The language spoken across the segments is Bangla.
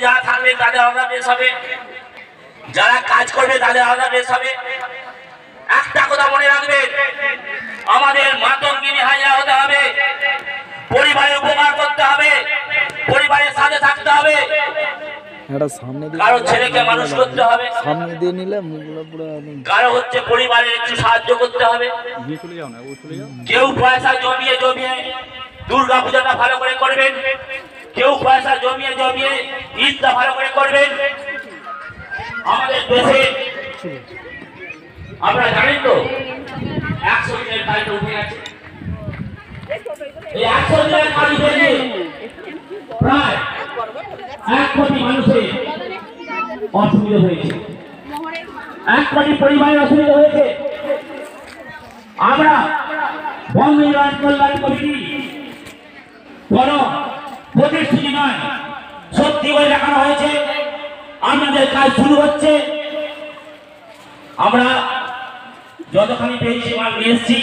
যারা থাকবে তাদের আলাদা ড্রেস হবে, যারা কাজ করবে তাদের আলাদা ড্রেস হবে। একটা কথা মনে রাখবেন, আমাদের মাতঙ্গিনী হাজিরা হতে হবে, পরিবারের উপকার করতে হবে, পরিবারের সাথে থাকতে হবে, কারো ছেলেকে মানুষ করতে হবে, সামনে দিয়ে নিলে মুখগুলো পুরো কারো হচ্ছে পরিবারের একটু সাহায্য করতে হবে। কেউ পয়সা জমিয়ে জমিয়ে দুর্গা পূজাটা ভালো করে করবেন, কেউ পয়সা জমিয়ে জমিয়ে ঈদটা ভালো করে করবেন। আমাদের দেশে আপনারা জানেন তো 100 দিনের কাজটা উঠে গেছে। এই 100 দিনের কাজ উঠে গিয়ে প্রায় 1 কোটি মানুষের অসুবিধা হয়েছে, 1 কোটি পরিবারের অসুবিধা হয়েছে। আমরা বঙ্গ ইউনিয়ন কল্যাণ কমিটি কোনো প্রতিশ্রুতি নয়, সত্যি করে দেখানো হয়েছে। আমাদের কাজ শুরু হচ্ছে। আমরা যতখানি পেয়েছি মাল নিয়ে এসেছি,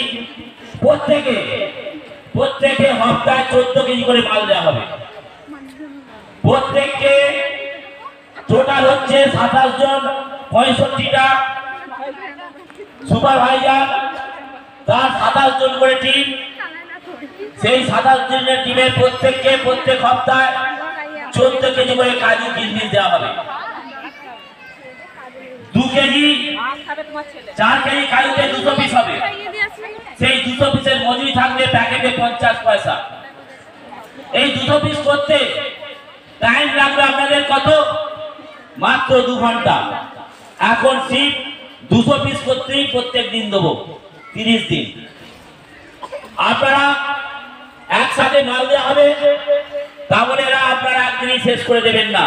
প্রত্যেকে হপ্তায় 14 কেজি করে মাল দেওয়া হবে। প্রত্যেককে টোটাল হচ্ছে 27 জন, 65টা সুপারভাইজার, তার 27 জন করে টিম। সেই 27 জনের টিমের প্রত্যেককে প্রত্যেক সপ্তাহে 14 কেজি করে কাজু কিশমিশ দেওয়া হবে। 2 কেজি 4 কেজি কাজুতে 200 পিস হবে। সেই 200 পিসের মজুরি থাকবে প্যাকেটে 50 পয়সা। এই 200 পিস করতে টাইম লাগবে আপনাদের কত? মাত্র 2 ঘন্টা। এখন শিফট 200 পিস করতেই প্রত্যেক দিন দেবো 30 দিন। আপনারা একসাথে মাল দেওয়া হবে, তাহলে আপনারা একদিনই শেষ করে দেবেন না।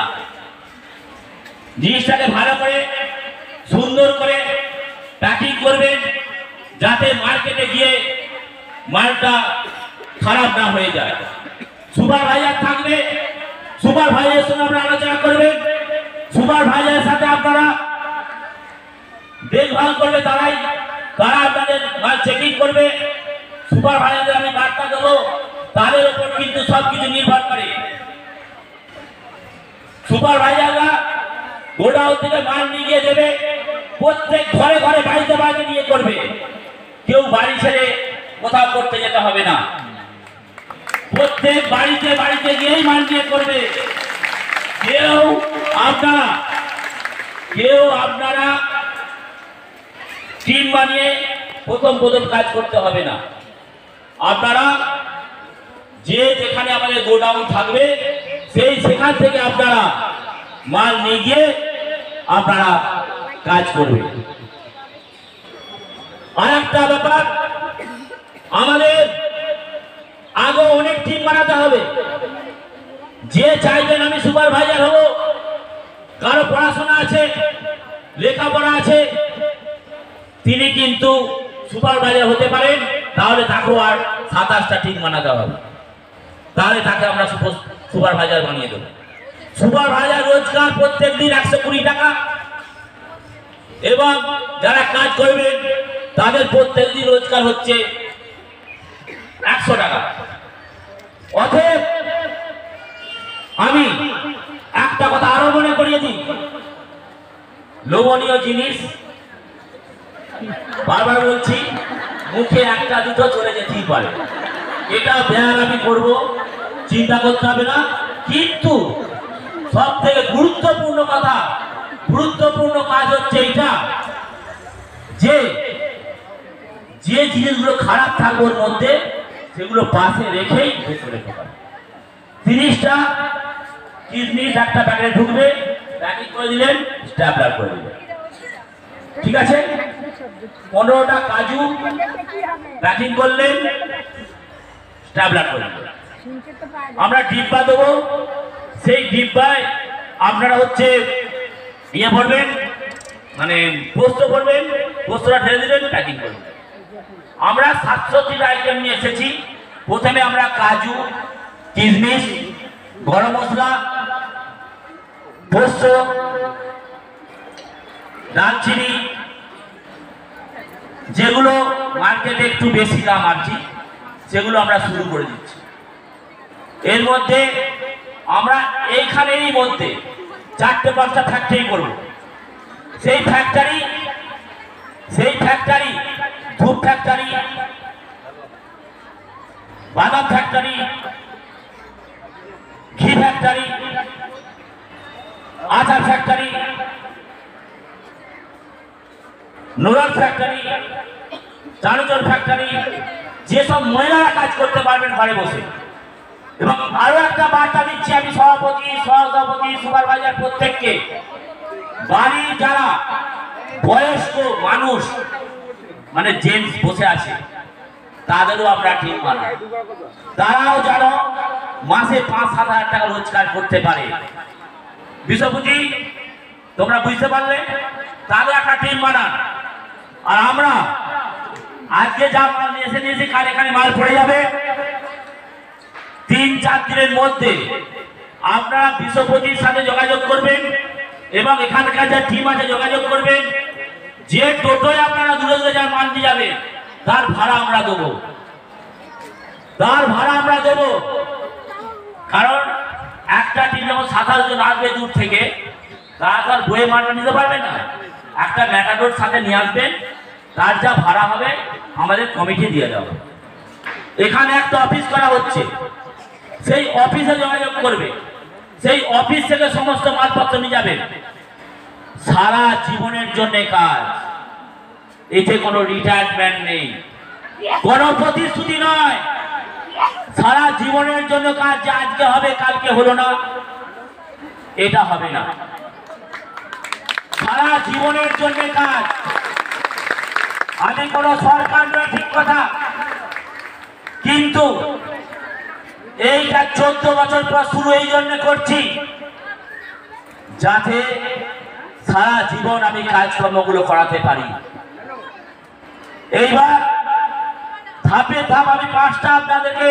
জিনিসটাকে ভালো করে সুন্দর করে প্যাকিং করবেন, যাতে মার্কেটে গিয়ে মালটা খারাপ না হয়ে যায়। সুপারভাইজার থাকবে, সুপারভাইজারের সঙ্গে আপনারা আলোচনা করবেন। সুপারভাইজারের সাথে আপনারা দেখভাল করবে, তারা আপনাদের মাল চেকিং করবে। সুপারভাইজারদের আমি বার্তা দেবো, তাদের উপর কিন্তু সবকিছু নির্ভর করে। সুপারভাইজাররা গোডাউন থেকে মাল নিয়ে গিয়ে দেবে, প্রত্যেক ঘরে ঘরে বাড়িতে বাড়িতে নিয়ে করবে। কেউ বাড়ি ছেড়ে কোথাও করতে যেতে হবে না, প্রত্যেক বাড়িতে বাড়িতে গিয়েই মাল নিয়ে করবে। কেউ আপনারা টিম বানিয়ে প্রথম কাজ করতে হবে না। আপনারা যেখানে আমাদের গোডাউন থাকবে সেখান থেকে আপনারা মাল নিয়ে গিয়ে আপনারা কাজ করবেন। আর একটা ব্যাপার, আমাদের আগে অনেক টিম বানাতে হবে। যে চাইবেন আমি সুপারভাইজার হব, কারো পড়াশোনা আছে, লেখাপড়া আছে, তিনি কিন্তু সুপারভাইজার হতে পারেন। তাহলে তাকেও আর 27টা টিম বানাতে হবে, তাহলে তাকে আমরা সুপারভাইজার বানিয়ে দেবো। সুপারভাইজার রোজগার প্রত্যেক দিন 120 টাকা, এবং যারা কাজ করবেন তাদের প্রত্যেক দিন রোজগার হচ্ছে 100 টাকা। অতএব আমি একটা কথা আরো মনে করিয়ে দিই, লোভনীয় জিনিস বারবার বলছি, মুখে একটা দুটো চলে যেতেই পারে, এটা বেয়ার আমি করবো, চিন্তা করতে হবে না। কিন্তু সব থেকে গুরুত্বপূর্ণ কথা, গুরুত্বপূর্ণ কাজ হচ্ছে এইটা, যে জিনিসগুলো খারাপ থাকবে ওর মধ্যে, সেগুলো পাশে রেখেই ভেতরে ঢোকাবে। 30টা কিশমিশ একটা প্যাকেটে ঢুকবে, প্যাকিং করে দিলেন, স্ট্যাপলার করে দিলেন, ঠিক আছে। 15টা কাজু প্যাকিং করলেন, স্ট্যাপলার করে দিলেন। আমরা ডিব্বা দেবো, সেই ডিব্বায় আপনারা হচ্ছে ইয়ে ভরবেন, মানে পোস্ত ভরবেন, পোস্তটা ঢেলে দিলেন, প্যাকিং করবেন। আমরা 700টা আইটেম নিয়ে এসেছি। প্রথমে আমরা কাজু, কিশমিশ, গরম মশলা, পোস্ত, দারচিনি, যেগুলো মার্কেটে একটু বেশি দাম আছে, সেগুলো আমরা শুরু করে দিচ্ছি। এর মধ্যে আমরা এইখানেরই মধ্যে 4টে 5টা ফ্যাক্টরি করব। সেই ফ্যাক্টরি ধূপ ফ্যাক্টরি, বাদাম ফ্যাক্টরি, ঘি ফ্যাক্টরি, আচার ফ্যাক্টরি, নুডল ফ্যাক্টরি, চানাচুর ফ্যাক্টরি, যেসব মহিলারা কাজ করতে পারবেন ঘরে বসে। এবং আরো একটা বার্তা দিচ্ছি আমি সভাপতি, সহসভাপতি, সুপারভাইজার প্রত্যেককে, বাড়ির যারা বয়স্ক মানুষ মানে জেন্টস বসে আছে তাদেরও আমরা ঠিক বানাই, তারাও যেন মাসে 5-7 হাজার টাকা রোজগার করতে পারে। বিষয়বুঝি তোমরা বুঝতে পারলে? তাদের একটা টিম বানান। আর আমরা আজকে যা মাল নিয়ে এসেছি কার এখানে মাল পড়ে যাবে 3-4 দিনের মধ্যে আপনারা বিশ্বপতির সাথে যোগাযোগ করবেন এবং এখানকার যে টিম আছে যোগাযোগ করবেন। যে টোটোয় আপনারা দূরে দূরে যা মাল দিয়ে যাবেন তার ভাড়া আমরা দেবো, কারণ একটা টিম যখন 27 জন আসবে দূর থেকে তারা তার বয়ে মালটা নিতে পারবে না। একটা ম্যাটাডোর সাথে নিয়ে আসবেন, তার যা ভাড়া হবে আমাদের কমিটি দিয়ে দেওয়া। এখানে একটা অফিস করা হচ্ছে, সেই অফিসে যোগাযোগ করবে, সেই অফিস থেকে সমস্ত মালপত্র নিয়ে যাবেন। সারা জীবনের জন্য কাজ, এতে কোনো রিটায়ারমেন্ট নেই, কোনো প্রতিশ্রুতি নয়, সারা জীবনের জন্য কাজ। যে আজকে হবে কালকে হলো না, এটা হবে না, সারা জীবনের জন্য কাজ। আমি কোনো সরকার নয়, ঠিক কথা, কিন্তু এইটা 14 বছর পর শুরু এই জন্য করছি যাতে সারা জীবন আমি কাজকর্মগুলো করাতে পারি। এইবার ধাপে ধাপ আমি 5টা আপনাদেরকে